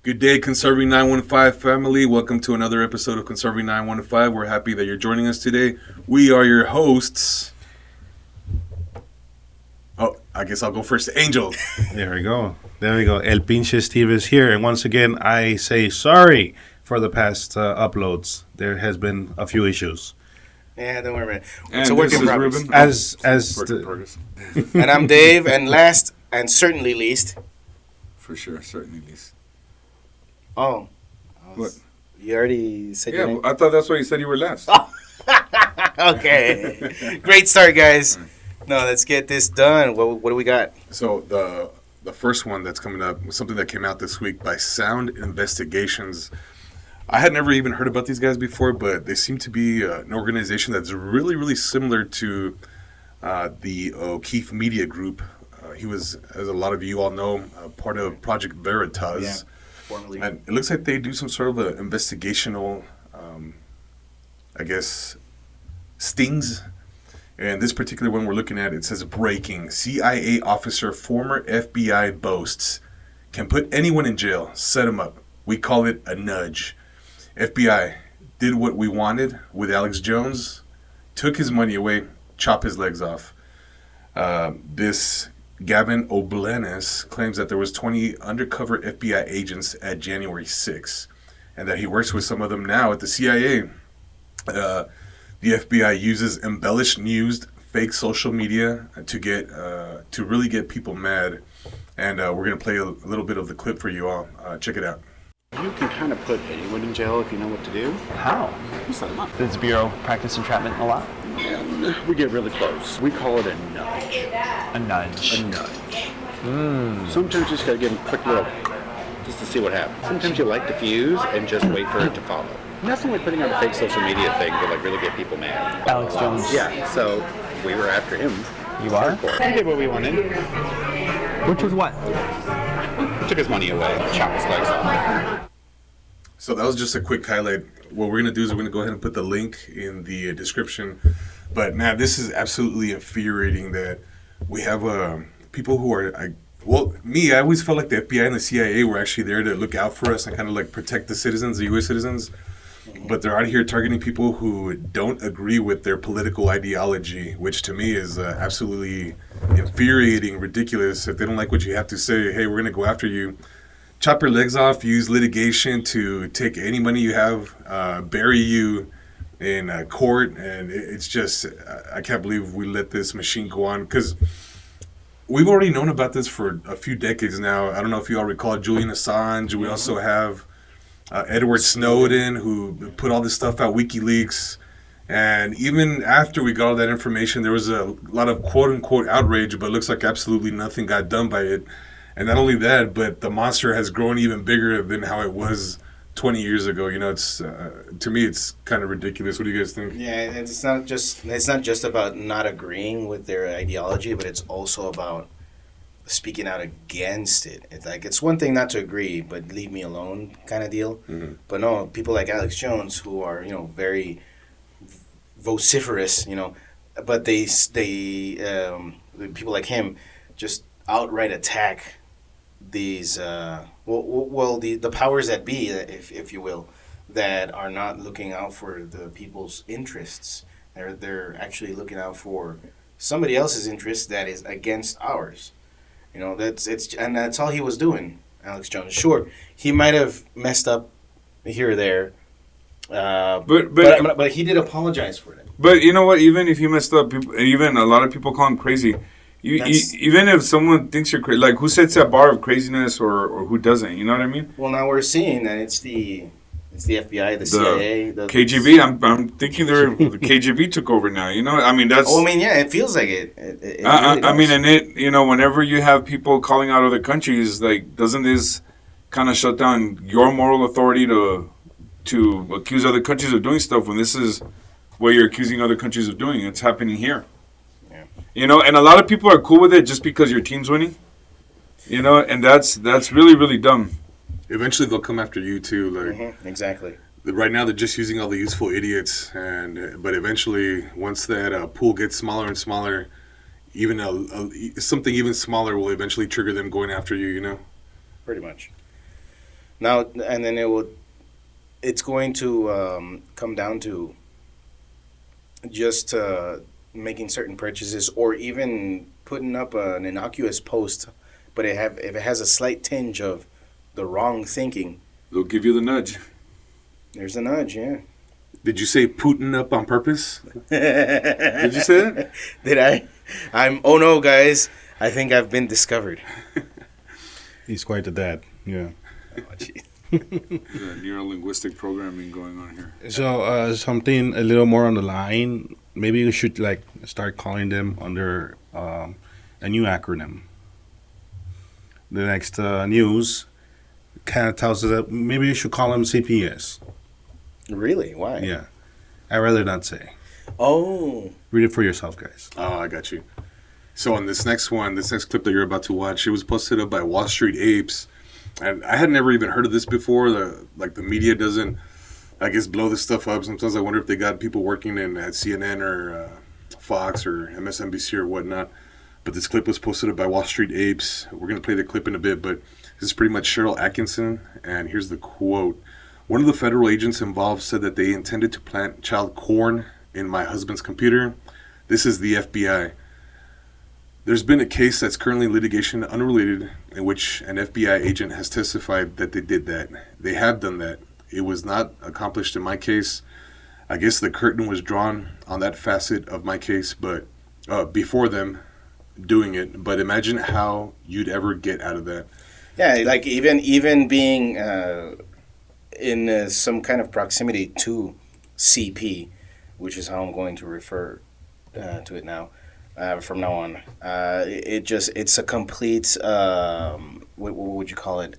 Good day, Conserving 915 family. Welcome to another episode of Conserving 915. We're happy that you're joining us today. We are your hosts. Oh, I guess I'll go first. Angel. There we go. El Pinche Steve is here. And once again, I say sorry for the past uploads. There has been a few issues. Yeah, don't worry about it. It's a work in progress. And I'm Dave, and last and certainly least. For sure, certainly least. Oh. What? You already said your name? I thought that's why you said you were last. Okay. Great start, guys. No, let's get this done. What do we got? So the first one that's coming up was something that came out this week by Sound Investigations. I had never even heard about these guys before, but they seem to be an organization that's really, really similar to the O'Keefe Media Group. He was, as a lot of you all know, part of Project Veritas. Yeah, formerly. And it looks like they do some sort of an investigational, stings. And this particular one we're looking at, it says breaking. CIA officer, former FBI boasts. Can put anyone in jail. Set him up. We call it a nudge. FBI did what we wanted with Alex Jones. Took his money away. Chop his legs off. This Gavin O'Blenis claims that there was 20 undercover FBI agents at January 6th. And that he works with some of them now at the CIA. The FBI uses embellished news, fake social media to really get people mad. And we're going to play a little bit of the clip for you all. Check it out. You can kind of put anyone in jail if you know what to do. How? You set them up. Does the Bureau practice entrapment a lot? And we get really close. We call it a nudge. A nudge. A nudge. Sometimes you just gotta give them a quick little, just to see what happens. Sometimes you light the fuse and just wait for it to follow. Nothing like putting out a fake social media thing to like really get people mad. Alex Jones. Yeah, so we were after him. You are? We did what we wanted. Which was what? Took his money away, chopped his legs off. So that was just a quick highlight. What we're going to do is we're going to go ahead and put the link in the description. But, man, this is absolutely infuriating that we have people who are, I always felt like the FBI and the CIA were actually there to look out for us and kind of like protect the citizens, the U.S. citizens. But they're out here targeting people who don't agree with their political ideology, which to me is absolutely infuriating, ridiculous. If they don't like what you have to say, hey, we're going to go after you. Chop your legs off, use litigation to take any money you have, bury you in court. And it's just, I can't believe we let this machine go on. Because we've already known about this for a few decades now. I don't know if you all recall Julian Assange. We also have Edward Snowden, who put all this stuff out, WikiLeaks. And even after we got all that information, there was a lot of quote-unquote outrage, but it looks like absolutely nothing got done by it. And not only that, but the monster has grown even bigger than how it was 20 years ago. You know, it's to me, it's kind of ridiculous. What do you guys think? Yeah, it's not just about not agreeing with their ideology, but it's also about speaking out against it. It's one thing not to agree, but leave me alone kind of deal. Mm-hmm. But no, people like Alex Jones who are, very vociferous, but they people like him just outright attack these the powers that be, if you will, that are not looking out for the people's interests. They're actually looking out for somebody else's interest that is against ours. That's all he was doing, Alex Jones. Sure, he might have messed up here or there, but he did apologize for it. But you know what? Even if he messed up, even a lot of people call him crazy. Even if someone thinks you're crazy, like who sets that bar of craziness or who doesn't? You know what I mean? Well, now we're seeing that it's the FBI, the CIA, the KGB. I'm thinking the KGB took over now. You know, I mean that's. Oh, I mean, yeah, it feels like it. I mean, and whenever you have people calling out other countries, like, doesn't this kind of shut down your moral authority to accuse other countries of doing stuff when this is what you're accusing other countries of doing? It's happening here. Yeah. And a lot of people are cool with it just because your team's winning. And that's really, really dumb. Eventually, they'll come after you too. Exactly. Right now, they're just using all the useful idiots, but eventually, once that pool gets smaller and smaller, even something even smaller will eventually trigger them going after you. Pretty much. Now and then it's going to come down to just making certain purchases, or even putting up an innocuous post, but if it has a slight tinge of the wrong thinking, They'll give you the nudge. there's a nudge. Yeah. Did you say Putin up on purpose? Did you say that? Did I? Oh no, guys! I think I've been discovered. He's quite the dad. Yeah. Oh, geez. Neuro-linguistic programming going on here. So something a little more on the line. Maybe we should like start calling them under a new acronym. The next news kind of tells us that maybe you should call them CPS. Really? Why? Yeah, I'd rather not say. Oh. Read it for yourself, guys. Oh, I got you. So on this next clip that you're about to watch, it was posted up by Wall Street Apes. And I had never even heard of this before. The media doesn't, I guess, blow this stuff up. Sometimes I wonder if they got people working at CNN or Fox or MSNBC or whatnot. But this clip was posted up by Wall Street Apes. We're going to play the clip in a bit, but this is pretty much Cheryl Atkinson. And here's the quote. One of the federal agents involved said that they intended to plant child corn in my husband's computer. This is the FBI. There's been a case that's currently in litigation unrelated in which an FBI agent has testified that they did that. They have done that. It was not accomplished in my case. I guess the curtain was drawn on that facet of my case, but before them doing it. But imagine how you'd ever get out of that. Yeah, like even being in some kind of proximity to CP, which is how I'm going to refer to it now. From now on, it's a complete what would you call it?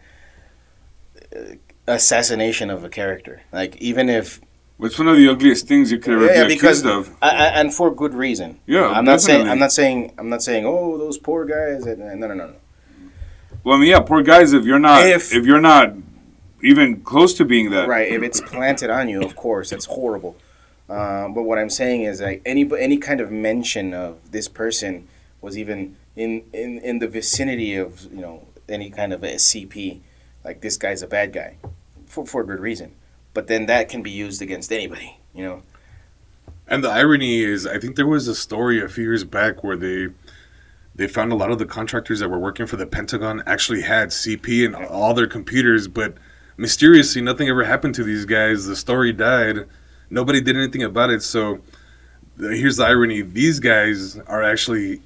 Assassination of a character. Like even if It's one of the ugliest things you could ever be accused of. and for good reason. Yeah, I'm not definitely. I'm not saying oh those poor guys. No. Well, I mean, yeah, poor guys. If you're not even close to being that, Right. If it's planted on you, of course, that's horrible. But what I'm saying is like any kind of mention of this person was even in the vicinity of any kind of a CP, like this guy's a bad guy, for good reason. But then that can be used against anybody, And the irony is, I think there was a story a few years back where they found a lot of the contractors that were working for the Pentagon actually had CP in all their computers, but mysteriously nothing ever happened to these guys. The story died. Nobody did anything about it. So here's the irony. These guys are actually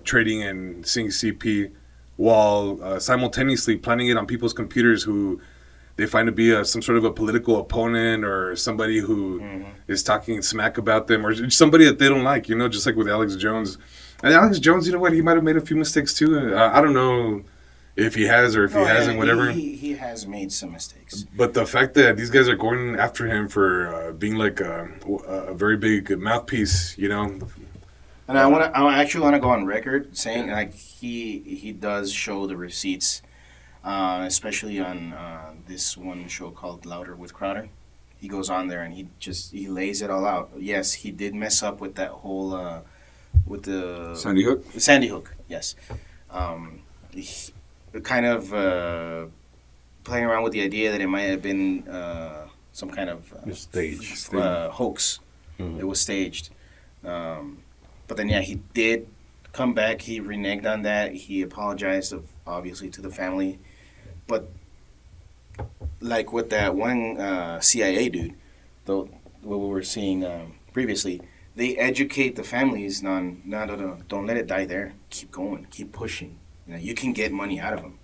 trading and seeing CP while simultaneously planning it on people's computers who they find to be some sort of a political opponent or somebody who is talking smack about them or somebody that they don't like, just like with Alex Jones. And Alex Jones, you know what? He might have made a few mistakes too. I don't know if he has or if he hasn't, whatever. He has made some mistakes. But the fact that these guys are going after him for being like a very big mouthpiece, And I actually want to go on record saying like he does show the receipts, especially on this one show called Louder with Crowder. He goes on there and he lays it all out. Yes, he did mess up with that whole with the Sandy Hook. Sandy Hook, yes. Kind of playing around with the idea that it might have been some kind of Staged. hoax. It was staged. But then, yeah, he did come back. He reneged on that. He apologized, obviously, to the family. But like with that one CIA dude, what we were seeing previously, they educate the families on, no, don't let it die there. Keep going. Keep pushing. You can get money out of them.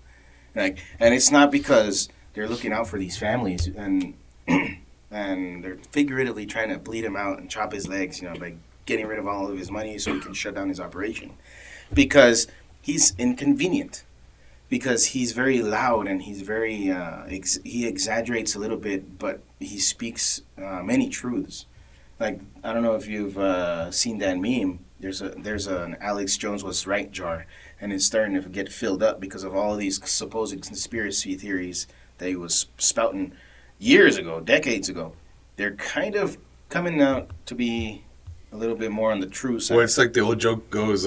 And it's not because they're looking out for these families and they're figuratively trying to bleed him out and chop his legs, by getting rid of all of his money so he can shut down his operation. Because he's inconvenient. Because he's very loud and he's very, he exaggerates a little bit, but he speaks many truths. Like, I don't know if you've seen that meme. There's an Alex Jones was right jar, and it's starting to get filled up because of all of these supposed conspiracy theories that he was spouting years ago, decades ago. They're kind of coming out to be a little bit more on the true side. Well, it's like the old joke goes,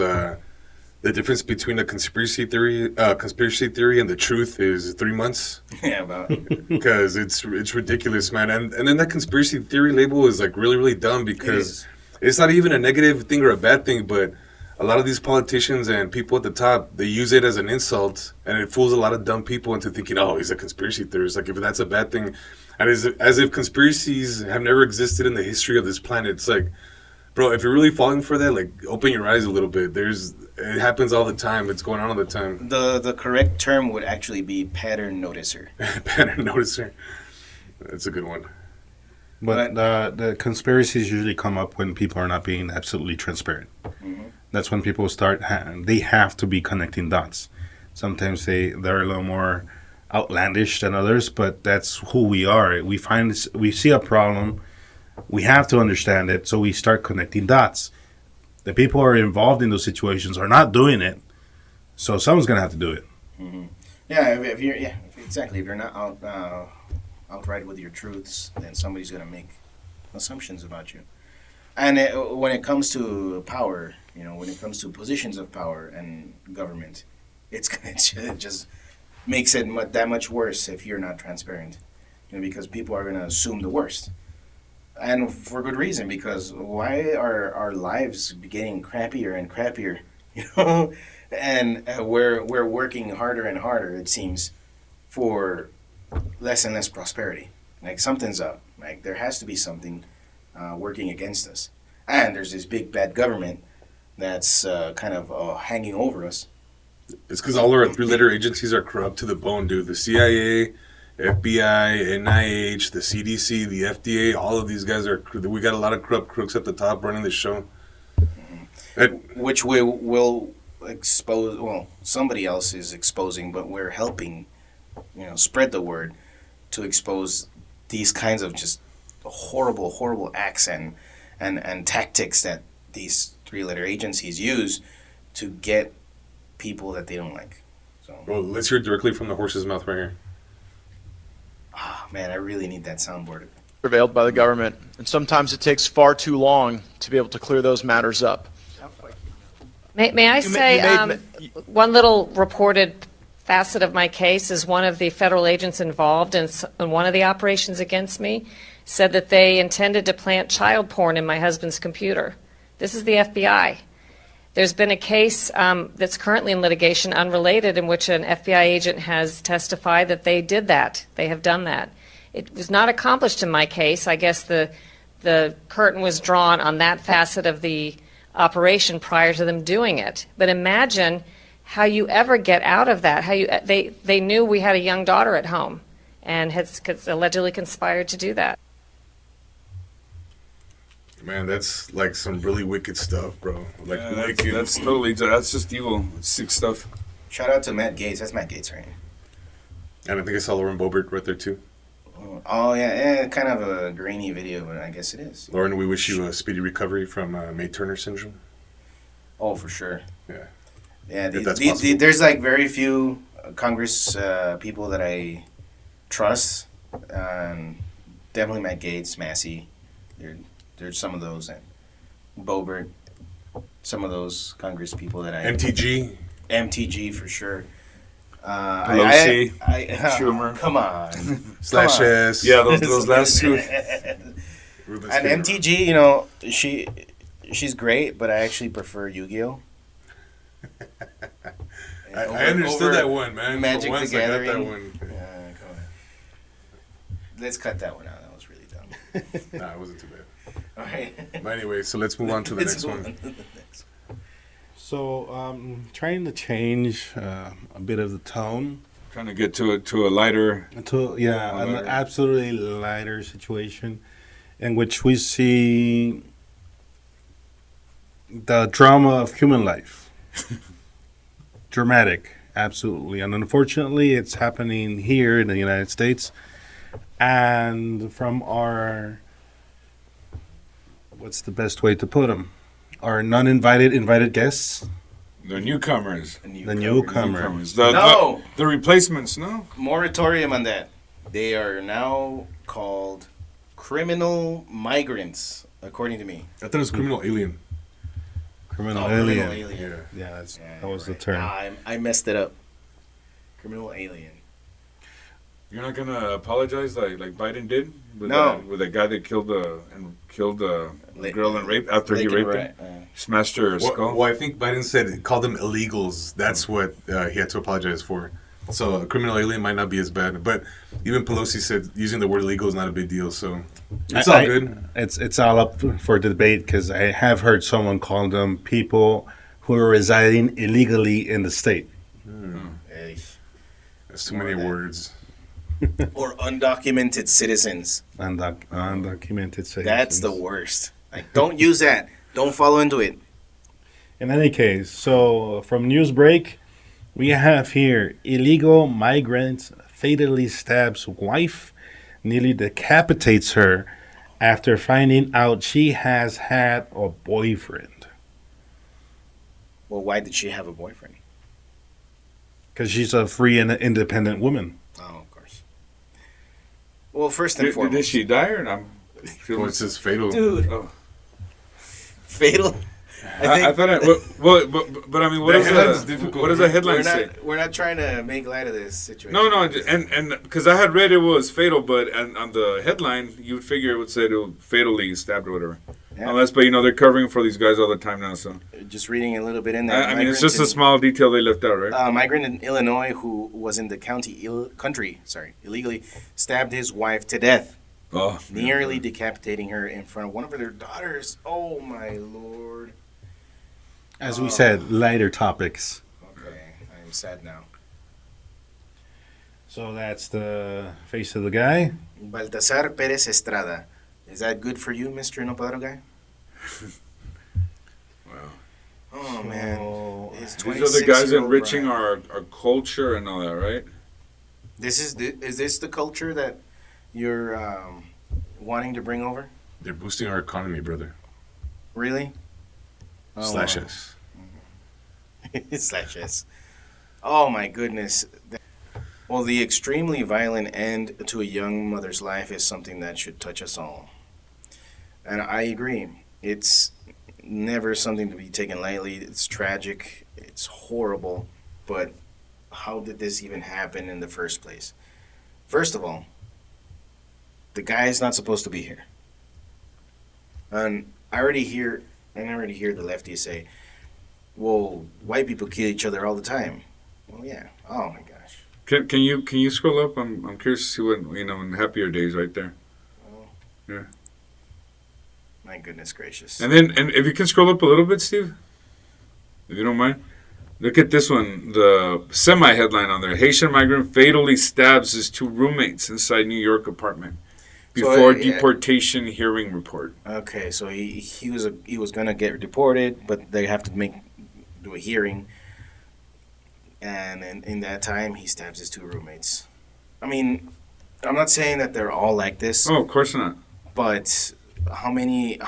the difference between a conspiracy theory and the truth is 3 months. Yeah, about Because it's ridiculous, man. And then that conspiracy theory label is like really, really dumb because it's not even a negative thing or a bad thing, but a lot of these politicians and people at the top, they use it as an insult, and it fools a lot of dumb people into thinking, oh, he's a conspiracy theorist. Like, if that's a bad thing, and as if conspiracies have never existed in the history of this planet. It's like, bro, if you're really falling for that, like, open your eyes a little bit. It happens all the time. It's going on all the time. the correct term would actually be pattern noticer. Pattern noticer. That's a good one. But the conspiracies usually come up when people are not being absolutely transparent. That's when people start. They have to be connecting dots. Sometimes they're a little more outlandish than others, but that's who we are. We see a problem, we have to understand it, so we start connecting dots. The people who are involved in those situations are not doing it, so someone's gonna have to do it. Yeah, if you're exactly. If you're not outright with your truths, then somebody's gonna make assumptions about you. And when it comes to power, when it comes to positions of power and government, it just makes it that much worse if you're not transparent. Because people are gonna assume the worst, and for good reason. Because why are our lives getting crappier and crappier? And we're working harder and harder. It seems for less and less prosperity. Like, something's up. Like, there has to be something working against us. And there's this big bad government that's kind of hanging over us. It's because all our 3-letter agencies are corrupt to the bone, dude. The CIA, FBI, NIH, the CDC, the FDA, all of these guys we got a lot of corrupt crooks at the top running the show. Which we will expose, well, somebody else is exposing, but we're helping, spread the word to expose these kinds of just horrible, horrible acts and tactics that these 3-letter agencies use to get people that they don't like. So, well, let's hear it directly from the horse's mouth right here. Man, I really need that soundboard. Prevailed by the government, and sometimes it takes far too long to be able to clear those matters up. May I say, one little reported facet of my case is one of the federal agents involved in one of the operations against me said that they intended to plant child porn in my husband's computer. This is the FBI. There's been a case that's currently in litigation, unrelated, in which an FBI agent has testified that they did that. They have done that. It was not accomplished in my case. I guess the curtain was drawn on that facet of the operation prior to them doing it. But imagine how you ever get out of that. They knew we had a young daughter at home and had allegedly conspired to do that. Man, that's like some really wicked stuff, bro. Like, wicked. That's just evil. It's sick stuff. Shout out to Matt Gates. That's Matt Gates, right? And I think I saw Lauren Boebert right there too. Oh yeah, kind of a grainy video, but I guess it is. Lauren, we wish you a speedy recovery from May-Turner syndrome. Oh, for sure. Yeah. Yeah, If that's possible. there's like very few Congress people that I trust. Definitely Matt Gates, Massey. There's some of those, and Boebert, some of those Congress people that I... MTG for sure. Pelosi, Schumer. Come on. Slash S. Yeah, those last two. And MTG, she's great, but I actually prefer Yu-Gi-Oh! I understood that one, man. Magic the Gathering. I got that one. Come on. Let's cut that one out. That was really dumb. Nah, it wasn't too bad. All right. But anyway, so let's move on to the next one. So, trying to change a bit of the tone. Trying to get to a lighter. An absolutely lighter situation in which we see the drama of human life. Dramatic, absolutely. And unfortunately, it's happening here in the United States. And from our, what's the best way to put them? Our invited guests. The newcomers. The newcomers. The replacements, no? Moratorium on that. They are now called criminal migrants, according to me. I thought it was criminal alien. Criminal criminal alien. alien. Yeah, Yeah, that was the right. term. Nah, I messed it up. Criminal alien. You're not gonna apologize like Biden did with No. with that guy that killed the La- girl and raped after he Lincoln, raped her, right, smashed her skull. Well, I think Biden said called them illegals. That's what he had to apologize for. So a criminal alien might not be as bad, but even Pelosi said using the word illegal is not a big deal. So it's all good. It's all up for debate because I have heard someone call them people who are residing illegally in the state. Hey. That's too many words. Or undocumented citizens. Undocumented citizens. That's the worst. Like, don't use that. Don't fall into it. In any case, so from news break, we have here illegal migrant fatally stabs wife, nearly decapitates her after finding out she has had a boyfriend. Well, why did she have a boyfriend? Because she's a free and independent woman. Oh, of course. Well, first and Did foremost. she die or not? Well, it's just fatal. Dude. Oh. Fatal? I thought but I mean, what The does headline's the difficult. what does the headline we're say? not, we're not trying to make light of this situation. No, and because I had read it was fatal, but on the headline you would figure it would say it was fatally stabbed or whatever. Yeah. Unless, but they're covering for these guys all the time now. So Just reading a little bit in there. I mean, it's just a small detail they left out, right? migrant in Illinois who was in the country illegally stabbed his wife to death, Oh, nearly decapitating her in front of one of their daughters. Oh my lord. As we said, lighter topics. Okay, I'm sad now. So that's the face of the guy. Baltasar Perez Estrada. Is that good for you, Mr. Nopadro guy? Wow. Oh man. So, His These are the guys 26-year-old enriching bride. our culture and all that, right? Is this the culture that you're wanting to bring over? They're boosting our economy, brother. Really? Slash us. Slash S. Oh my goodness. Well, the extremely violent end to a young mother's life is something that should touch us all. And I agree. It's never something to be taken lightly. It's tragic. It's horrible. But how did this even happen in the first place? First of all, the guy is not supposed to be here. And I already hear the lefties say, well, white people kill each other all the time. Well, yeah. Oh my gosh. Can you scroll up? I'm curious to see what in happier days right there. My goodness gracious. And if you can scroll up a little bit, Steve, if you don't mind. Look at this one, the semi-headline on there. Haitian migrant fatally stabs his two roommates inside New York apartment before deportation hearing report. Okay, so he was gonna get deported, but they have to do a hearing, and in that time he stabs his two roommates. I mean, I'm not saying that they're all like this. Oh, of course not. But how many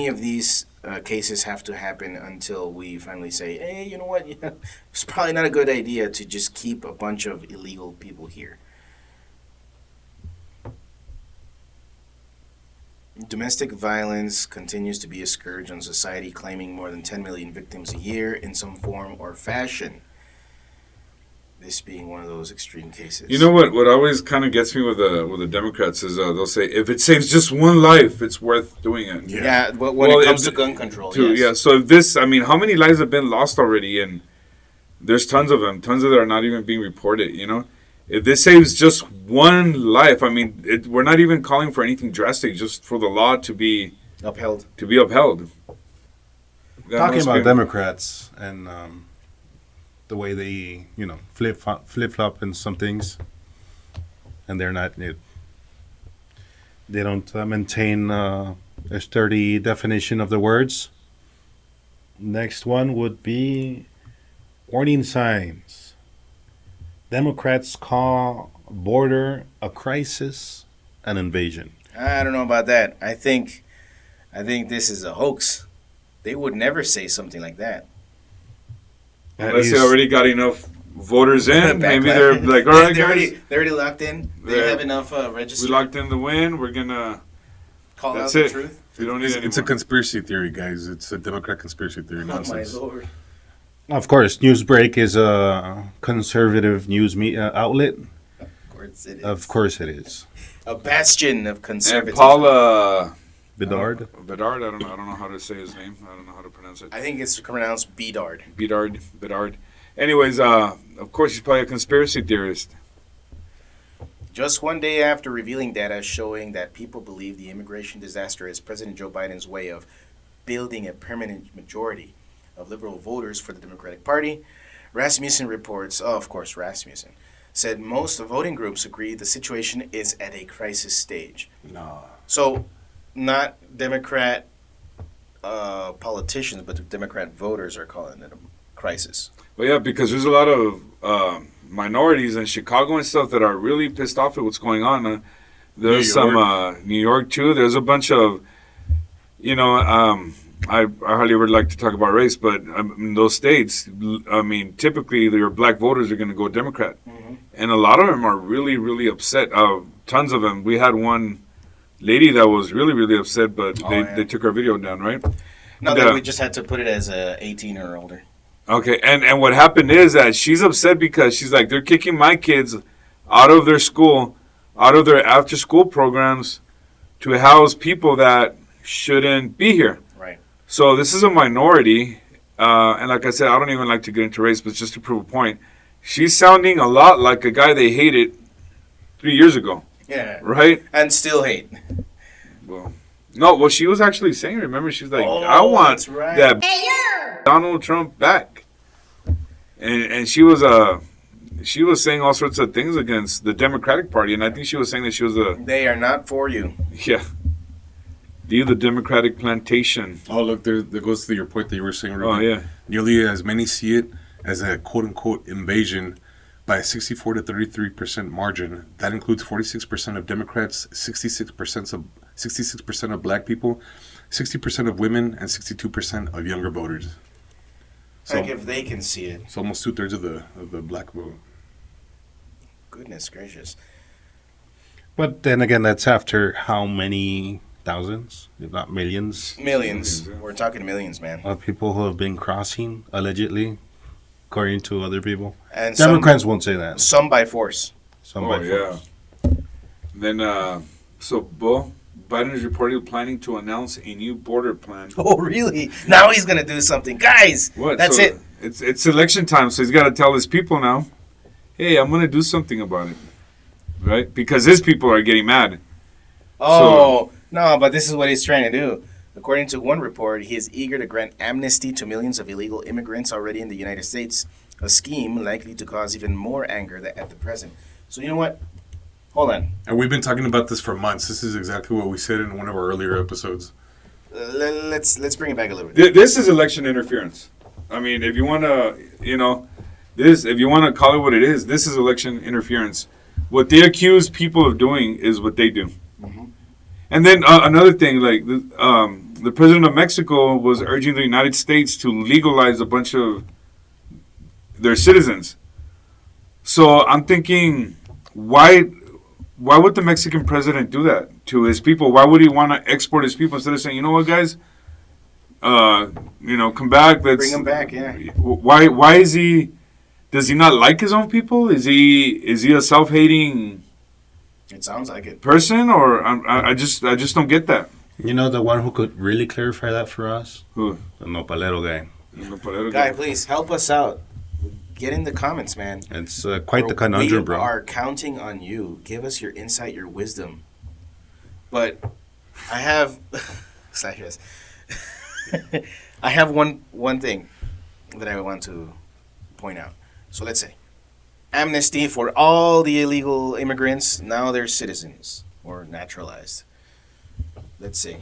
of these cases have to happen until we finally say, hey, you know what? Yeah, it's probably not a good idea to just keep a bunch of illegal people here. Domestic violence continues to be a scourge on society, claiming more than 10 million victims a year in some form or fashion. This being one of those extreme cases. You know what always kind of gets me with the Democrats is they'll say if it saves just one life, it's worth doing it. Yeah, but when it comes to gun control, yes. Yeah, so if this, I mean, how many lives have been lost already? And there's tons of them. Tons of them are not even being reported, If this saves just one life, I mean, we're not even calling for anything drastic, just for the law to be upheld. That Talking must about be- Democrats and the way they, flip flop in some things, and they're not. They don't maintain a sturdy definition of the words. Next one would be warning signs. Democrats call border a crisis, an invasion. I don't know about that. I think this is a hoax. They would never say something like that. Unless they already got enough voters in, maybe they're like, all right, they're guys, already locked in. They have enough we registered. locked in the win. We're gonna Call out that's the it. truth. They don't need It's a anymore. conspiracy theory, guys. It's a Democrat conspiracy theory Oh my nonsense. lord. Of course, Newsbreak is a conservative news outlet. Of course it is. Of course it is. A bastion of And conservatism. Paula Bedard. Bedard, I don't know how to say his name. I don't know how to pronounce it. I think it's pronounced Bedard. Bedard. Anyways, of course, he's probably a conspiracy theorist. Just one day after revealing data showing that people believe the immigration disaster is President Joe Biden's way of building a permanent majority of liberal voters for the Democratic Party, Rasmussen reports, of course Rasmussen, said most voting groups agree the situation is at a crisis stage. No. So, not Democrat politicians, but the Democrat voters are calling it a crisis. Well, yeah, because there's a lot of minorities in Chicago and stuff that are really pissed off at what's going on. There's New York. some New York too. There's a bunch of, I hardly ever like to talk about race, but in those states, I mean, typically your black voters are going to go Democrat, and a lot of them are really, really upset. Tons of them. We had one lady that was really, really upset, but they took our video down, right? No, Yeah. that we just had to put it as 18 or older. Okay, and what happened is that she's upset because she's like, they're kicking my kids out of their school, out of their after-school programs to house people that shouldn't be here. Right. So this is a minority, and like I said, I don't even like to get into race, but just to prove a point, she's sounding a lot like a guy they hated 3 years ago, Yeah. right? And still hate. Well, no, what she was actually saying, remember, she's like, Oh, I want that's right. that Donald Trump back. And she was saying all sorts of things against the Democratic Party, and I think she was saying that she was They are not for you. the Democratic plantation. Oh, look, there goes to your point that you were saying, Ruben. Oh, yeah. Nearly as many see it as a quote-unquote invasion by a 64 to 33% margin. That includes 46% of Democrats, 66% of black people, 60% of women, and 62% of younger voters. So Like if they can see it. it's almost 2/3 of the black vote. Goodness gracious. But then again, that's after how many thousands, if not millions, Millions. We're talking millions, man. of people who have been crossing, allegedly, according to other people. And Democrats won't say that. some by force. Some Oh, by yeah. force. Then, Biden is reportedly planning to announce a new border plan. Oh, really? Now he's going to do something. Guys, What? that's So it. It's election time, so he's got to tell his people now, hey, I'm going to do something about it. Right? Because his people are getting mad. Oh, no, but this is what he's trying to do. According to one report, he is eager to grant amnesty to millions of illegal immigrants already in the United States, a scheme likely to cause even more anger at the present. So you know what? Hold on. And we've been talking about this for months. This is exactly what we said in one of our earlier episodes. Let's bring it back a little bit. This is election interference. I mean, if you want to, if you want to call it what it is, this is election interference. What they accuse people of doing is what they do. And then another thing, like the president of Mexico was urging the United States to legalize a bunch of their citizens. So I'm thinking, why would the Mexican president do that to his people? Why would he want to export his people instead of saying, you know what, guys, come back. Let's Bring them back, yeah. Why is he? Does he not like his own people? Is he a self-hating It sounds like it. person, or I just don't get that. You know the one who could really clarify that for us? Who? The Nopalero guy. Guy, please help us out. Get in the comments, man. It's quite the conundrum, We bro. are counting on you. Give us your insight, your wisdom. But I have, Cyrus, I have one thing that I want to point out. So let's say amnesty for all the illegal immigrants. Now they're citizens or naturalized. Let's see.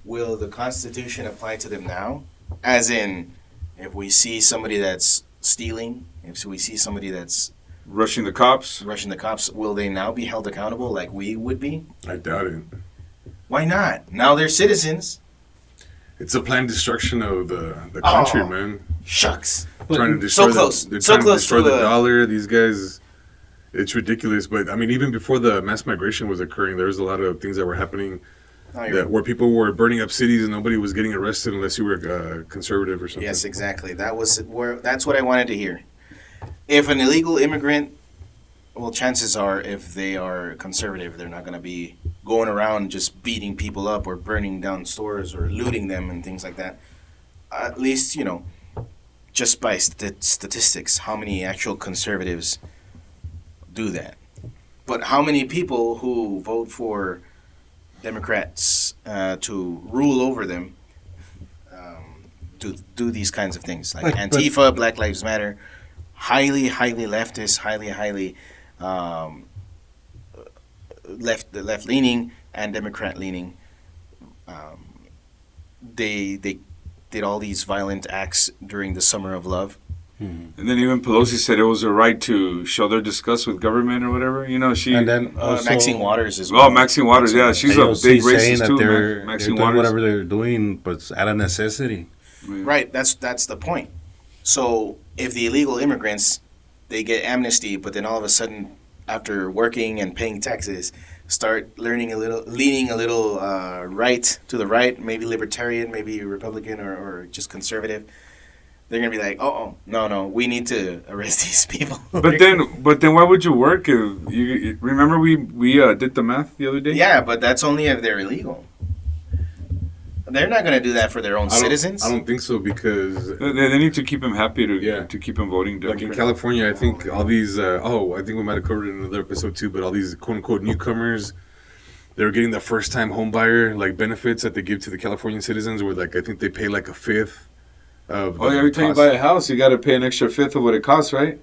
Will the Constitution apply to them now? As in, if we see somebody that's stealing, if we see somebody that's Rushing the cops. rushing the cops, will they now be held accountable like we would be? I doubt it. Why not? Now they're citizens. It's a planned destruction of the country, Oh. man. Shucks. Trying to destroy So close. They're So trying close to destroy to the the- dollar. These guys, it's ridiculous. But I mean, even before the mass migration was occurring, there was a lot of things that were happening No, you're- where people were burning up cities and nobody was getting arrested unless you were conservative or something. Yes, exactly. That's what I wanted to hear. If an illegal immigrant, well, chances are if they are conservative, they're not going to be going around just beating people up or burning down stores or looting them and things like that. At least, just by statistics, how many actual conservatives do that? But how many people who vote for Democrats to rule over them do these kinds of things like Antifa, Black Lives Matter, highly leftist, highly left leaning and Democrat leaning. They did all these violent acts during the Summer of Love. And then even Pelosi said it was a right to show their disgust with government or whatever. She And then also, Maxine Waters as well. Oh, Maxine Waters, yeah, she's a AOC big saying racist that too. they're Maxine doing Waters. whatever they're doing, but it's out of necessity. Right, that's the point. So if the illegal immigrants, they get amnesty, but then all of a sudden, after working and paying taxes, start leaning a little right to the right, maybe libertarian, maybe Republican, or just conservative, they're gonna be like, no, we need to arrest these people. But then why would you work if you remember we did the math the other day? Yeah, but that's only if they're illegal. They're not gonna do that for their own citizens. I don't think so because They need to keep him happy Yeah. to keep him voting. like in Democrat. California, I think all these I think we might have covered it in another episode too, but all these quote unquote newcomers, they're getting the first time home buyer like benefits that they give to the Californian citizens where like I think they pay like a fifth of Every time you cost. buy a house, you got to pay an extra fifth of what it costs, right?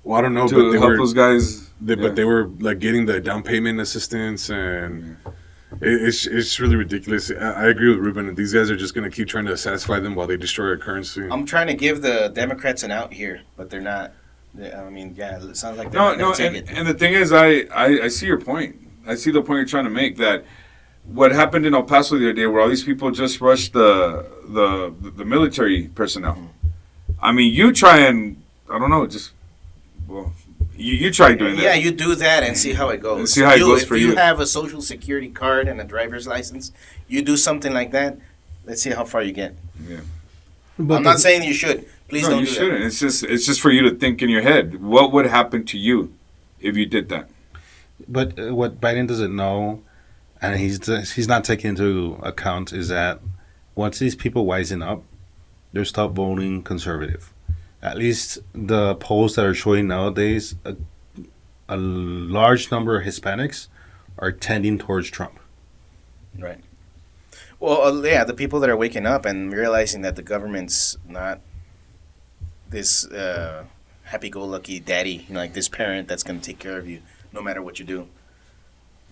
Well, I don't know, To but they help were those guys. but they were like getting the down payment assistance and it's really ridiculous. I agree with Ruben. These guys are just going to keep trying to satisfy them while they destroy our currency. I'm trying to give the Democrats an out here, but they're not. I mean, yeah, it sounds like they're not No, gonna take it. and the thing is, I see your point. I see the point you're trying to make. That what happened in El Paso the other day, where all these people just rushed the military personnel. I mean, you try and I don't know, you try doing that. Yeah, you do that and see how it goes. And see how it goes for If you. you have a social security card and a driver's license, you do something like that. Let's see how far you get. Yeah. But I'm not saying you should. Please No, don't you do shouldn't. that. It's just for you to think in your head. What would happen to you if you did that? But what Biden doesn't know, and he's not taking into account, is that once these people wisen up, they'll stop voting conservative. At least the polls that are showing nowadays, a large number of Hispanics are tending towards Trump. Right. Well, yeah, the people that are waking up and realizing that the government's not this happy-go-lucky daddy, like this parent that's going to take care of you no matter what you do.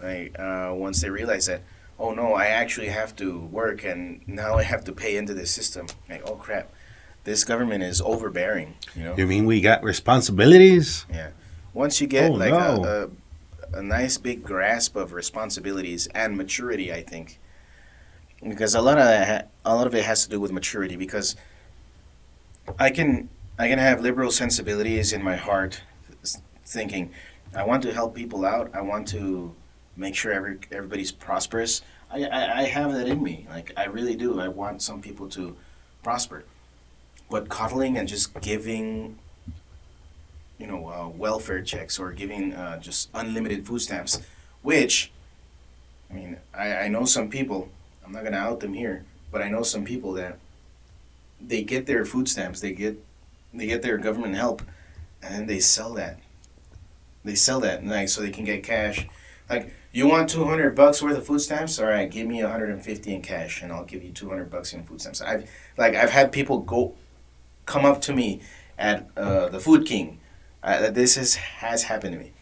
Like once they realize that, oh no, I actually have to work and now I have to pay into this system. Like, oh crap, this government is overbearing. You mean we got responsibilities? Yeah. Once you get Oh, a nice big grasp of responsibilities and maturity, I think, because a lot of it has to do with maturity. Because I can have liberal sensibilities in my heart, thinking I want to help people out. I want to make sure everybody's prosperous. I have that in me. Like I really do. I want some people to prosper. But coddling and just giving, welfare checks or giving just unlimited food stamps, which, I mean, I know some people, I'm not going to out them here, but I know some people that they get their food stamps, they get their government help, and then they sell that. They sell that, like, so they can get cash. Like, you want $200 worth of food stamps? All right, give me $150 in cash, and I'll give you $200 in food stamps. I've had people come up to me at the Food King. This has happened to me.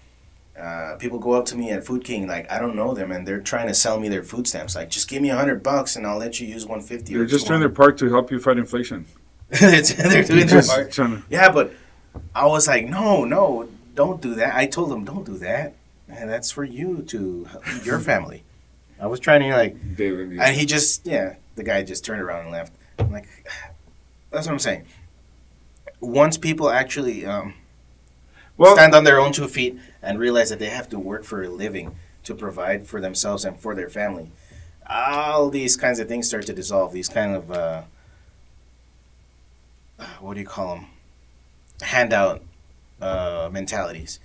People go up to me at Food King, like I don't know them, and they're trying to sell me their food stamps. Like, just give me $100 and I'll let you use $150. They're just doing their part to help you fight inflation. They're doing their part. Trying to- Yeah, but I was like, no, don't do that. I told them, don't do that. Man, that's for you to help your family. I was trying to David, and he just, the guy just turned around and left. I'm like, that's what I'm saying. Once people actually stand on their own 2 feet and realize that they have to work for a living to provide for themselves and for their family, all these kinds of things start to dissolve. These kind of what do you call them? Handout mentalities,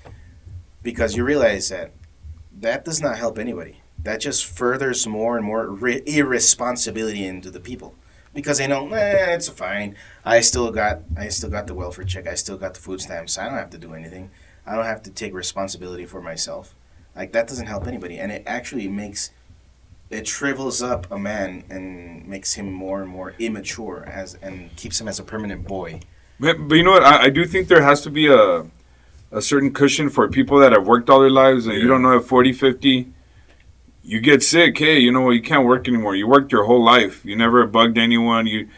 because you realize that does not help anybody. That just furthers more and more irresponsibility into the people, because they know, it's fine. I still got the welfare check. I still got the food stamps. I don't have to do anything. I don't have to take responsibility for myself. Like, that doesn't help anybody, and it actually shrivels up a man and makes him more and more immature and keeps him as a permanent boy. But you know what? I do think there has to be a certain cushion for people that have worked all their lives, and you don't know, at 40, 50, you get sick. Hey, you know what? You can't work anymore. You worked your whole life. You never bugged anyone. You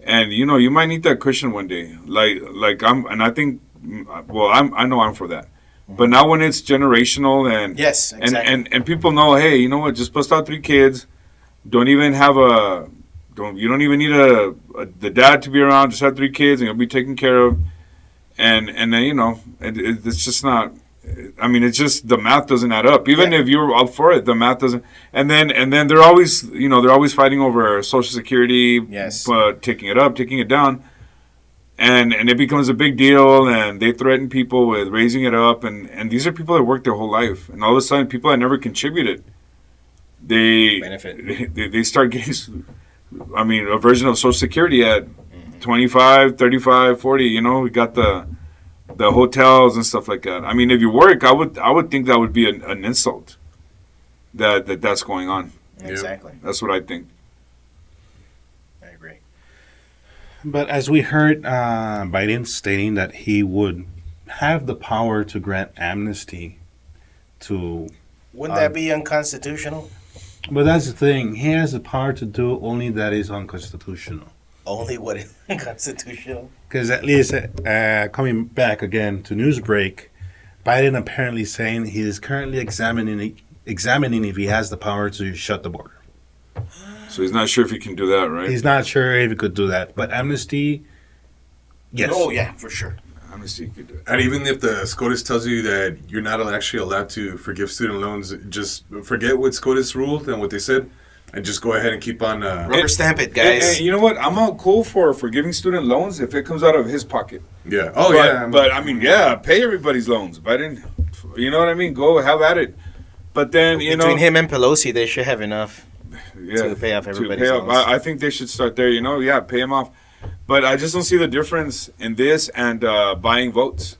might need that cushion one day. I think, I know I'm for that. But now when it's generational and yes, exactly. and people know, hey, you know what? Just bust out 3 kids. Don't even have you don't even need the dad to be around. Just have 3 kids and you'll be taken care of. And then, it's just not. I mean, it's just the math doesn't add up. Even if you're up for it, the math doesn't. And then they're always fighting over Social Security. Yes. But taking it up, taking it down. And it becomes a big deal, and they threaten people with raising it up. And these are people that worked their whole life. And all of a sudden, people that never contributed, they benefit. They start getting, a version of Social Security at 25, 35, 40. We got the hotels and stuff like that. I mean, if you work, I would think that would be an insult that's going on. Exactly. That's what I think. I agree. But as we heard Biden stating that he would have the power to grant amnesty to... Wouldn't that be unconstitutional? But that's the thing. He has the power to do only that is unconstitutional. Only what is unconstitutional? Because at least, coming back again to Newsbreak, Biden apparently saying he is currently examining if he has the power to shut the border. So he's not sure if he can do that, right? He's not sure if he could do that. But amnesty, yes. Oh, yeah, for sure. Amnesty could do it. And even if the SCOTUS tells you that you're not actually allowed to forgive student loans, just forget what SCOTUS ruled and what they said, and just go ahead and keep on... Rubber stamp it, guys. And you know what? I'm all cool for forgiving student loans if it comes out of his pocket. Yeah. But pay everybody's loans. Biden, you know what I mean? Go have at it. But then, Between him and Pelosi, they should have enough to pay off everybody's loans. I think they should start there, pay them off. But I just don't see the difference in this and buying votes.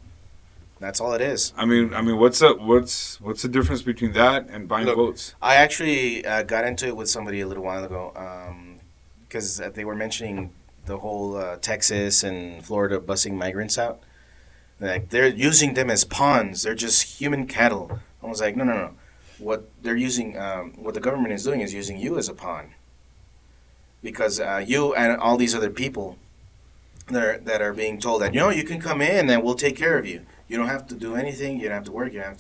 That's all it is. I mean, what's the difference between that and buying votes? I actually got into it with somebody a little while ago because they were mentioning the whole Texas and Florida busing migrants out. Like, they're using them as pawns. They're just human cattle. I was like, no. What they're using, what the government is doing is using you as a pawn. Because you and all these other people that are being told that, you can come in and we'll take care of you. You don't have to do anything. You don't have to work. You don't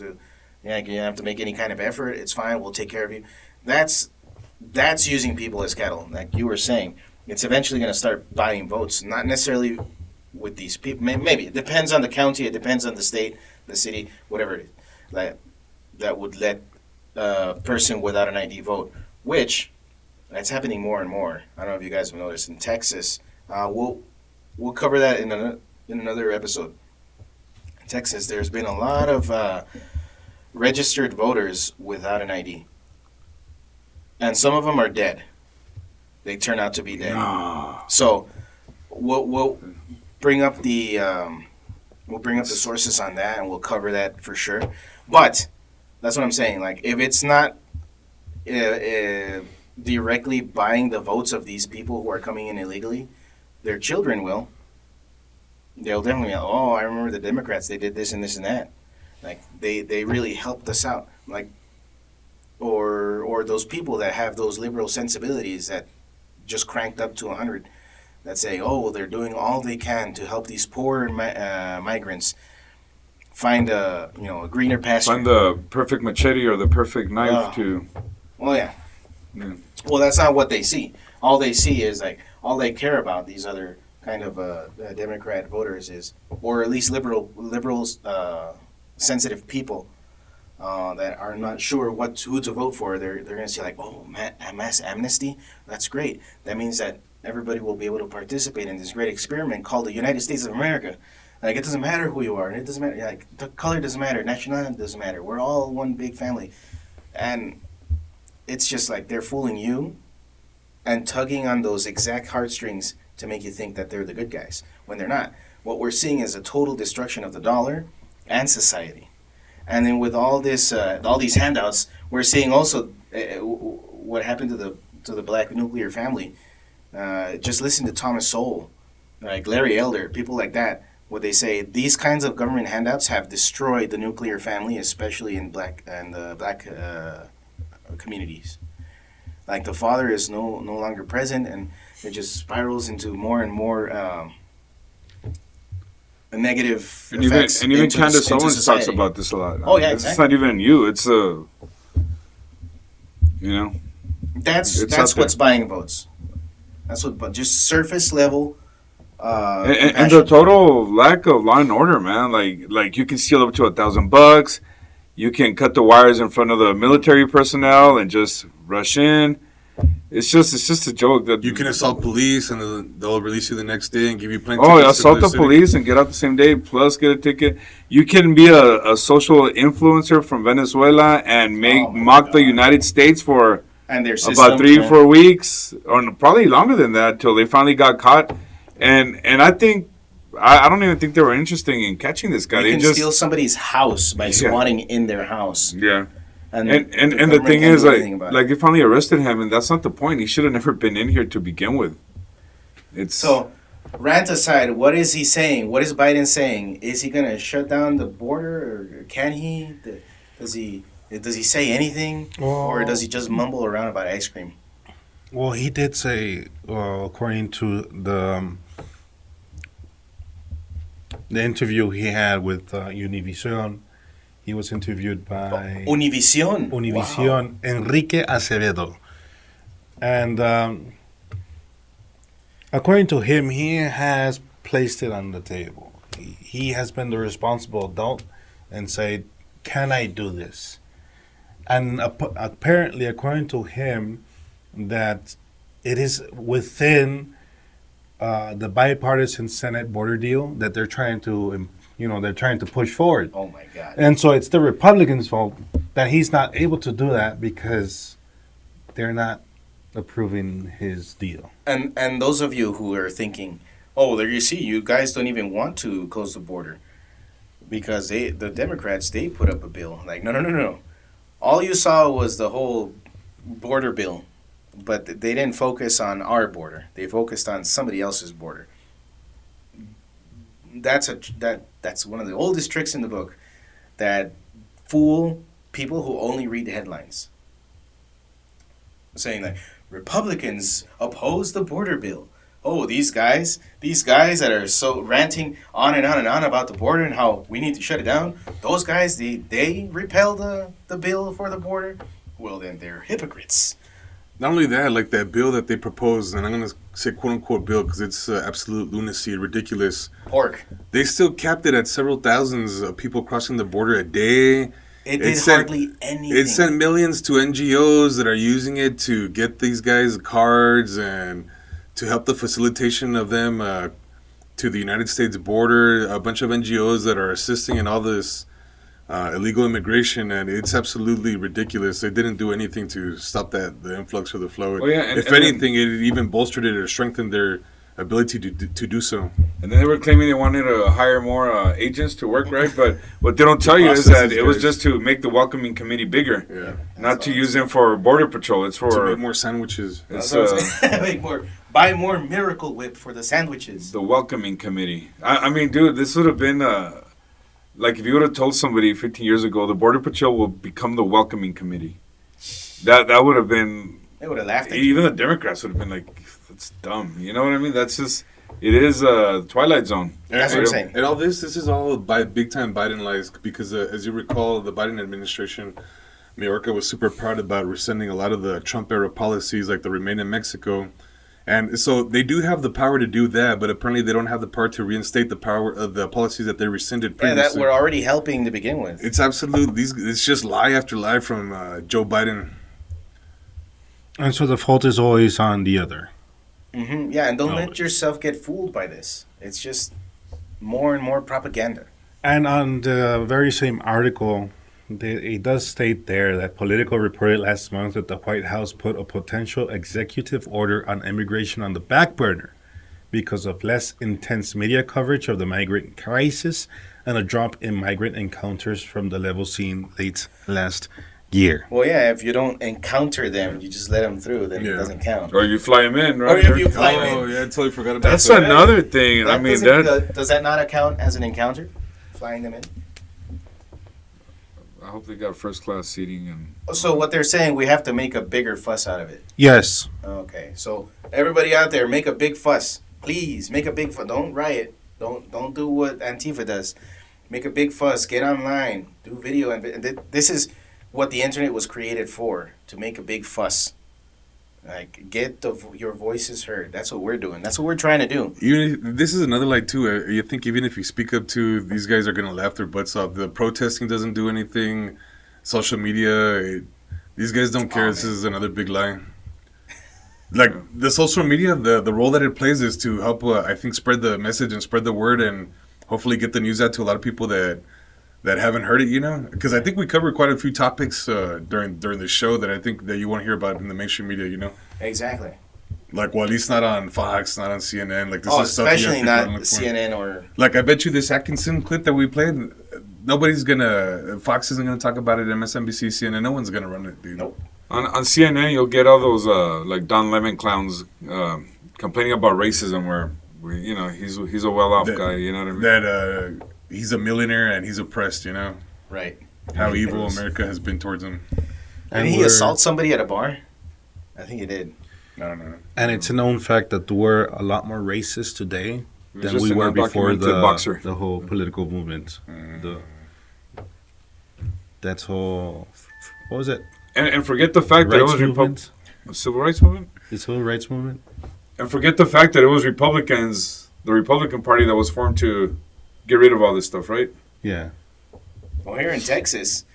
have to make any kind of effort. It's fine. We'll take care of you. That's using people as cattle, like you were saying. It's eventually going to start buying votes, not necessarily with these people. Maybe it depends on the county. It depends on the state, the city, whatever it is. Like, that would let a person without an ID vote, which that's happening more and more. I don't know if you guys have noticed in Texas. We'll cover that in another episode. Texas, there's been a lot of registered voters without an ID, and some of them are dead. They turn out to be dead. No. So we'll bring up the sources on that, and we'll cover that for sure. But that's what I'm saying. Like, if it's not directly buying the votes of these people who are coming in illegally, their children will. They'll definitely, I remember the Democrats, they did this and this and that. Like, they really helped us out. Like, or those people that have those liberal sensibilities that just cranked up to 100, that say, they're doing all they can to help these poor migrants find a greener pasture. Find the perfect machete or the perfect knife to... Well, yeah. Well, that's not what they see. All they see is, like, all they care about, these other kind of Democrat voters is, or at least liberals, sensitive people, that are not sure who to vote for, they're going to see like, oh, mass amnesty, that's great. That means that everybody will be able to participate in this great experiment called the United States of America. Like, it doesn't matter who you are. It doesn't matter. Like, the color doesn't matter. Nationality doesn't matter. We're all one big family. And it's just like they're fooling you and tugging on those exact heartstrings to make you think that they're the good guys when they're not. What we're seeing is a total destruction of the dollar and society. And then with all this, all these handouts, we're seeing also what happened to the black nuclear family. Just listen to Thomas Sowell, like Larry Elder, people like that. What they say, these kinds of government handouts have destroyed the nuclear family, especially in black communities. Like the father is no longer present, and it just spirals into more and more negative effects. And even Candace Owens talks about this a lot. Oh yeah, It's exactly. not even you. It's That's what's buying votes. That's what, but just surface level. And the total lack of law and order, man. Like you can steal up to $1,000. You can cut the wires in front of the military personnel and just rush in. It's just a joke that You can assault police and they'll release you the next day and give you plenty. Oh, assault the police and get out the same day, plus get a ticket. You can be a social influencer from Venezuela and mock the United States for and their system, about 3 or 4 weeks, or probably longer than that, till they finally got caught. And I think I don't even think they were interested in catching this guy. You can steal somebody's house by swatting in their house. Yeah. And the thing is, like they finally arrested him, and that's not the point. He should have never been in here to begin with. So, rant aside, what is he saying? What is Biden saying? Is he going to shut down the border, or can he? Does he say anything, or does he just mumble around about ice cream? Well, he did say, according to the interview he had with Univision. He was interviewed by Univision. Wow. Enrique Acevedo. And according to him, he has placed it on the table. He has been the responsible adult and said, can I do this? And apparently, according to him, that it is within the bipartisan Senate border deal that they're trying to push forward. Oh my God! And so it's the Republicans' fault that he's not able to do that because they're not approving his deal. And those of you who are thinking, oh, there you see, you guys don't even want to close the border because the Democrats, they put up a bill. Like, no. All you saw was the whole border bill, but they didn't focus on our border. They focused on somebody else's border. That's one of the oldest tricks in the book that fool people who only read the headlines. Saying that Republicans oppose the border bill. Oh, these guys that are so ranting on and on and on about the border and how we need to shut it down, those guys, they repel the bill for the border. Well, then they're hypocrites. Not only that, like that bill that they proposed, and I'm going to say quote-unquote bill because it's absolute lunacy, ridiculous. Pork. They still capped it at several thousands of people crossing the border a day. It did hardly anything. It sent millions to NGOs that are using it to get these guys cards and to help the facilitation of them to the United States border. A bunch of NGOs that are assisting in all this illegal immigration, and it's absolutely ridiculous. They didn't do anything to stop the influx or the flow. If anything, it even bolstered it or strengthened their ability to do so. And then they were claiming they wanted to hire more agents to work, right? But what they don't tell you is that it was just to make the welcoming committee bigger, not to use them for border patrol. It's for to make more sandwiches. It's buy more Miracle Whip for the sandwiches. The welcoming committee. I mean, dude, this would have been like if you would have told somebody 15 years ago the border patrol will become the welcoming committee. That would have been. They would have laughed at even the Democrats would have been like, that's dumb. You know what I mean? That's just, it is a Twilight Zone. That's what I'm saying. And all this is all big time Biden lies because as you recall, the Biden administration, Mayorkas was super proud about rescinding a lot of the Trump era policies like the Remain in Mexico. And so they do have the power to do that, but apparently they don't have the power to reinstate the power of the policies that they rescinded Yeah, that previously. we're already helping to begin with. It's absolute. It's just lie after lie from Joe Biden. And so the fault is always on the other. Yeah, and don't let Always. yourself get fooled by this. It's just more and more propaganda. And on the very same article, it does state there that Politico reported last month that the White House put a potential executive order on immigration on the back burner because of less intense media coverage of the migrant crisis and a drop in migrant encounters from the level seen late last year. Well, yeah, if you don't encounter them, you just let them through, then it Yeah. doesn't count. Or you fly them in, right? Or if you fly them Oh in. yeah, I totally forgot about That's that. another thing. I That mean, doesn't- that. does that not account as an encounter? Flying them in? I hope they got first class seating and. So what they're saying, we have to make a bigger fuss out of it. Yes. Okay, so everybody out there, make a big fuss. Please, make a big fuss. Don't riot. Don't do what Antifa does. Make a big fuss. Get online. Do video. And this is what the internet was created for, to make a big fuss. Like, get your voices heard. That's what we're doing. That's what we're trying to do. This is another lie too. You think even if you speak up to, these guys are gonna laugh their butts off. The protesting doesn't do anything. Social media, these guys don't care. This is another big lie. Like the social media, the role that it plays is to help, I think, spread the message and spread the word, and hopefully get the news out to a lot of people that haven't heard it. You know, because I think we covered quite a few topics during the show that I think that you won't hear about in the mainstream media. You know. Exactly. Like, well, at least not on Fox, not on CNN. Like, this Oh, is stuff you have especially to go not and look for. CNN or... Like, I bet you this Atkinson clip that we played, nobody's gonna... Fox isn't gonna talk about it. MSNBC, CNN, no one's gonna run it, dude. Nope. On CNN, you'll get all those like Don Lemon clowns complaining about racism, where he's a well-off That- guy. You know what I mean? That he's a millionaire and he's oppressed, you know? Right. How evil America has been towards him. Did he assault somebody at a bar? I think he did. I don't know. And it's a known fact that we're a lot more racist today It was than just we an were before undocumented boxer. the whole political movement. That's whole... What was it? And forget the fact that it Rights was movement? Civil rights movement. The civil rights movement? And forget the fact that it was Republicans, the Republican Party, that was formed to get rid of all this stuff, right? Yeah. Well, here in Texas,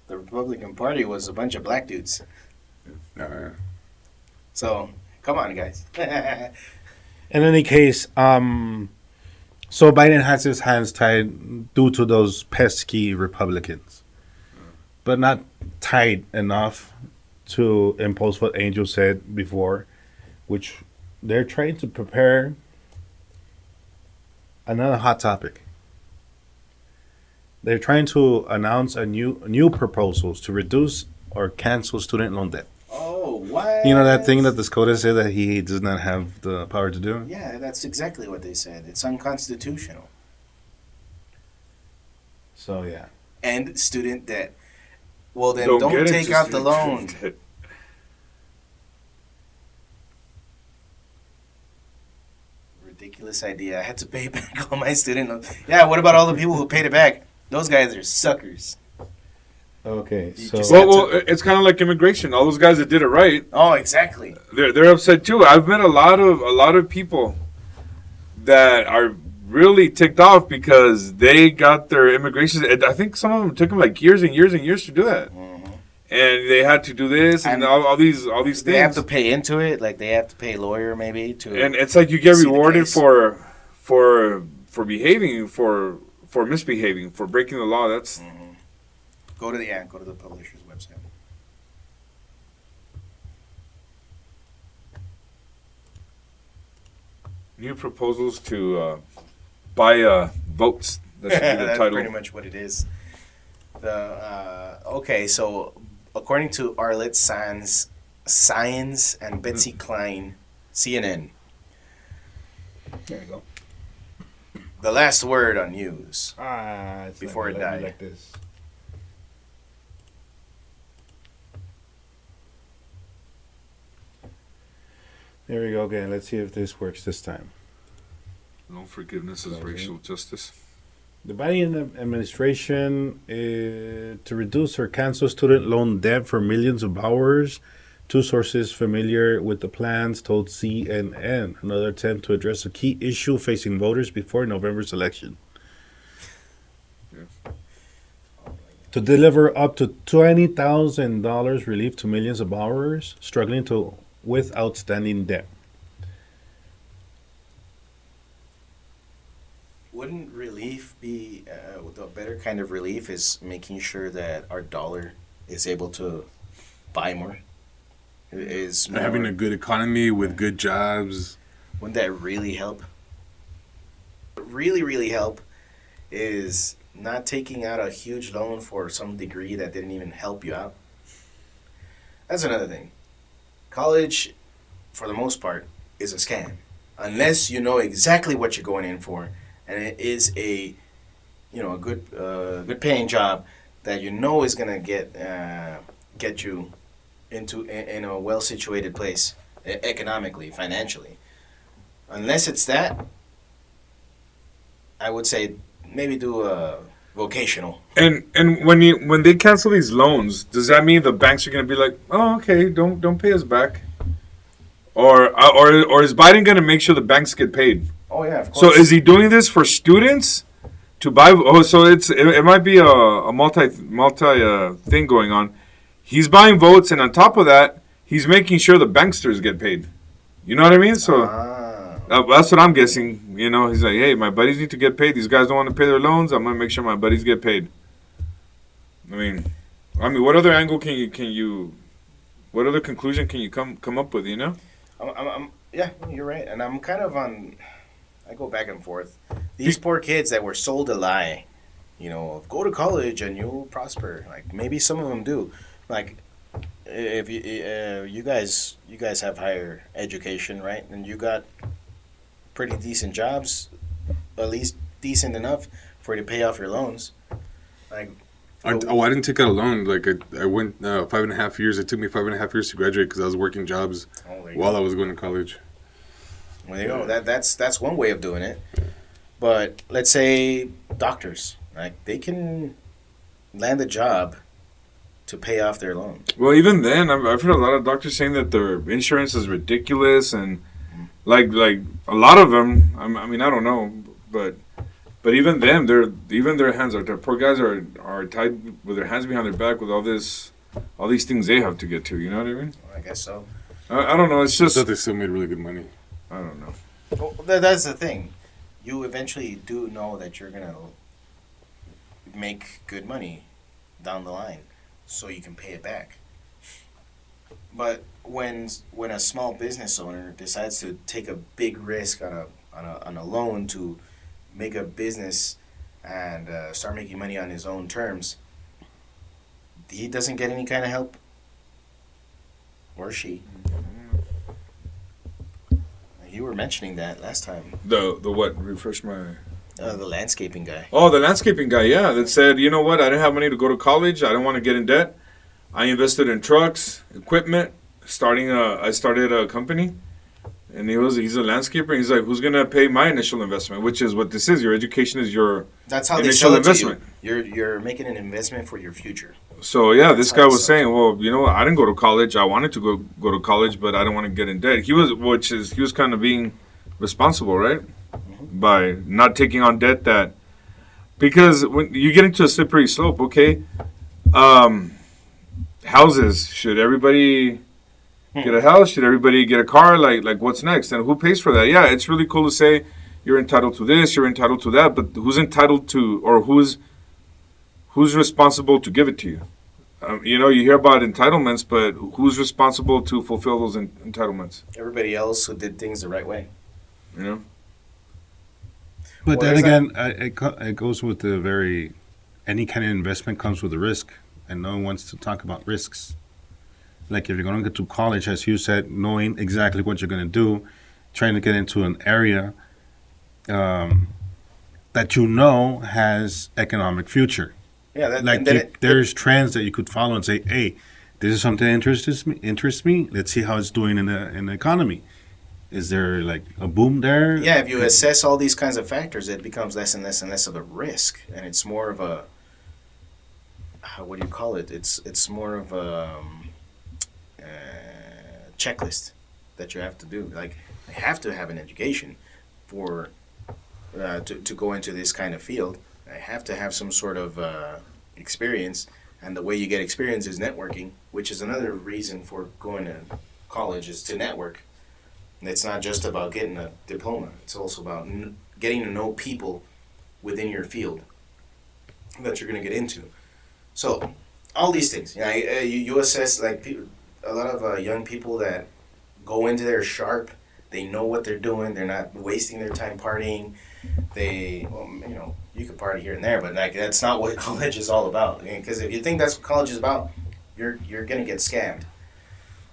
the Republican Party was a bunch of black dudes. So, come on, guys. In any case, so Biden has his hands tied due to those pesky Republicans, but not tied enough to impose what Angel said before, which they're trying to prepare another hot topic. They're trying to announce a new proposals to reduce or cancel student loan debt. Oh, what? You know that thing that the SCOTUS said that he does not have the power to do? Yeah, that's exactly what they said. It's unconstitutional. So, yeah. And student debt. Well, then get don't into take out the student loan. debt. Ridiculous idea. I had to pay back all my student loans. Yeah, what about all the people who paid it back? Those guys are suckers. Okay, You so... just- Well, it's kind of like immigration. All those guys that did it right, Oh, exactly. they're upset too. I've met a lot of people that are really ticked off because they got their immigration. I think some of them took them like years and years and years to do that, and they had to do this and And all these things. They have to pay into it. Like, they have to pay a lawyer maybe to... And it's like you get see the rewarded case. for behaving, for misbehaving, for breaking the law. That's Go to the publisher's website. new proposals to buy votes. That should be the That's title. pretty much what it is. Okay, so according to Arlette Science and Betsy Klein, CNN, There you go. the last word on news. It's Before it died. like this. There we go again. Let's see if this works this time. No forgiveness is racial justice. The Biden administration to reduce or cancel student loan debt for millions of borrowers Two sources familiar with the plans told CNN another attempt to address a key issue facing voters before November's election. To deliver up to $20,000 relief to millions of borrowers struggling with outstanding debt. Wouldn't relief be the better kind of relief is making sure that our dollar is able to buy more? Is more, Having a good economy with good jobs. wouldn't that really help? Really help is not taking out a huge loan for some degree that didn't even help you out. That's another thing. College, for the most part, is a scam. Unless you know exactly what you're going in for, and it is a good paying job that you know is gonna get you in a well situated place economically, financially. Unless it's that, I would say maybe do a vocational. And when they cancel these loans, does that mean the banks are going to be like, oh, okay, don't pay us back, or is Biden going to make sure the banks get paid? Oh yeah, of course. So is he doing this for students to buy? Oh, so it might be a multi thing going on. He's buying votes, and on top of that, he's making sure the banksters get paid. You know what I mean? So that's what I'm guessing. You know, he's like, hey, my buddies need to get paid. These guys don't want to pay their loans. I'm gonna make sure my buddies get paid. I mean, what other angle can you, what other conclusion can you come up with? You know? Yeah, you're right, and I'm kind of on. I go back and forth. These poor kids that were sold a lie, of go to college and you'll prosper. Like maybe some of them do. Like if you guys have higher education, right? And you got pretty decent jobs, at least decent enough for you to pay off your loans. Like I didn't take out a loan. Like I went 5.5 years. It took me 5.5 years to graduate because I was working jobs while I was going to college. Well, there you go. That's one way of doing it. But let's say doctors, like they can land a job to pay off their loan. Well, even then, I've heard a lot of doctors saying that their insurance is ridiculous, and like a lot of them. I mean, I don't know, but even them, their hands are. Their poor guys are tied with their hands behind their back with all these things they have to get to. You know what I mean? I guess so. I don't know. It's just. I thought they still made really good money. I don't know. Well, that's the thing. You eventually do know that you're gonna make good money down the line, so you can pay it back. But when a small business owner decides to take a big risk on a loan to make a business and start making money on his own terms, he doesn't get any kind of help, or she. You were mentioning that last time. The what? Refresh my. The landscaping guy. Oh, the landscaping guy, yeah. That said, you know what? I didn't have money to go to college. I didn't want to get in debt. I invested in trucks, equipment. I started a company, and he's a landscaper. He's like, who's gonna pay my initial investment? Which is what this is. Your education is your That's how initial they sell it investment. to you. You're making an investment for your future. So yeah, this guy was how saying, well, you know what? I didn't go to college. I wanted to go to college, but I didn't want to get in debt. He was kind of being responsible, right? By not taking on debt because when you get into a slippery slope, okay, houses, should everybody get a house? Should everybody get a car? Like what's next? And who pays for that? Yeah, it's really cool to say you're entitled to this, you're entitled to that, but who's entitled to, or who's responsible to give it to you? You hear about entitlements, but who's responsible to fulfill those entitlements? Everybody else who did things the right way. You know? But Well, then is again, it goes with any kind of investment comes with a risk, and no one wants to talk about risks. Like if you're going to get to college, as you said, knowing exactly what you're going to do, trying to get into an area that has economic future. Yeah, there's trends that you could follow and say, hey, this is something that interests me. Let's see how it's doing in the economy. Is there like a boom there? Yeah, if you assess all these kinds of factors, it becomes less and less and less of a risk, and it's more of a what do you call it? It's more of a checklist that you have to do. Like, I have to have an education for to go into this kind of field. I have to have some sort of experience, and the way you get experience is networking, which is another reason for going to college is to network. And it's not just about getting a diploma. It's also about getting to know people within your field that you're going to get into. So, all these things. You assess, like, a lot of young people that go into there sharp. They know what they're doing. They're not wasting their time partying. You can party here and there, but like that's not what college is all about. Because if you think that's what college is about, you're going to get scammed.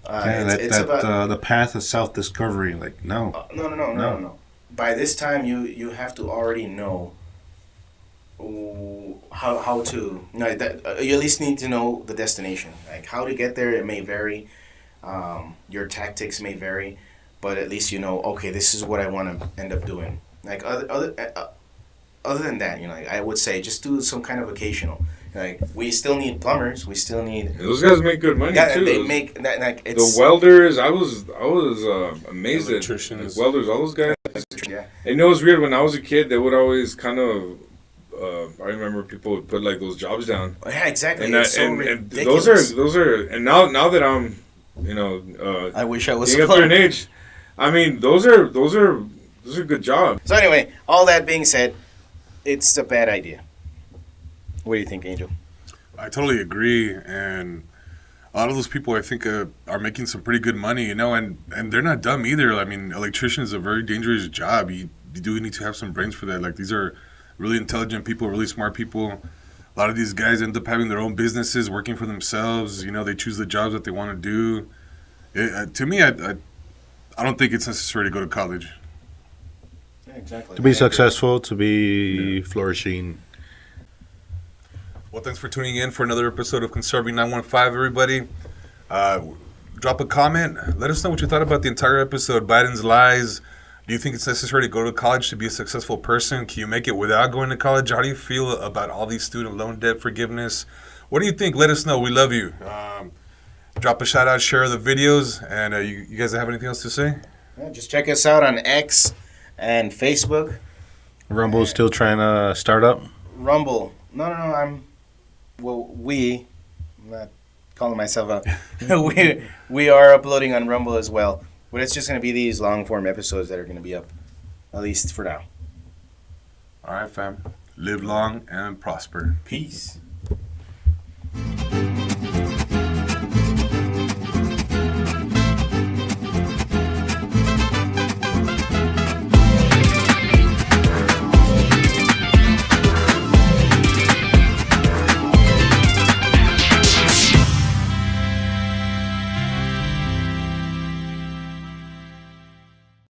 The path of self-discovery, like, no. No. By this time, you have to already know how to. You at least need to know the destination. Like, how to get there, it may vary. Your tactics may vary, but at least you know, okay, this is what I want to end up doing. Like, other than that, I would say just do some kind of vocational. Like, we still need plumbers. We still need. Those guys make good money too. They make that. Like, it's, the welders. I was amazed at Electricians. like, welders. All those guys. Yeah. And you know what's weird? When I was a kid, they would always kind of. I remember people would put like those jobs down. Yeah, exactly. And, it's so and ridiculous. those are. And now that I'm, I wish I was getting up there in age. I mean, those are good jobs. So anyway, all that being said, it's a bad idea. What do you think, Angel? I totally agree, and a lot of those people I think are making some pretty good money, and they're not dumb either. I mean, electrician is a very dangerous job. You do need to have some brains for that. Like, these are really intelligent people, really smart people. A lot of these guys end up having their own businesses, working for themselves. They choose the jobs that they want to do. To me, I don't think it's necessary to go to college. Yeah, exactly. To be successful, to be flourishing. Well, thanks for tuning in for another episode of Conserving 915, everybody. Drop a comment. Let us know what you thought about the entire episode. Biden's lies. Do you think it's necessary to go to college to be a successful person? Can you make it without going to college? How do you feel about all these student loan debt forgiveness? What do you think? Let us know. We love you. Drop a shout out, share the videos, and you guys have anything else to say? Yeah, just check us out on X and Facebook. Rumble's still trying to start up? Rumble. No. I'm not calling myself out. we are uploading on Rumble as well. But it's just going to be these long form episodes that are going to be up, at least for now. All right, fam. Live long and prosper. Peace.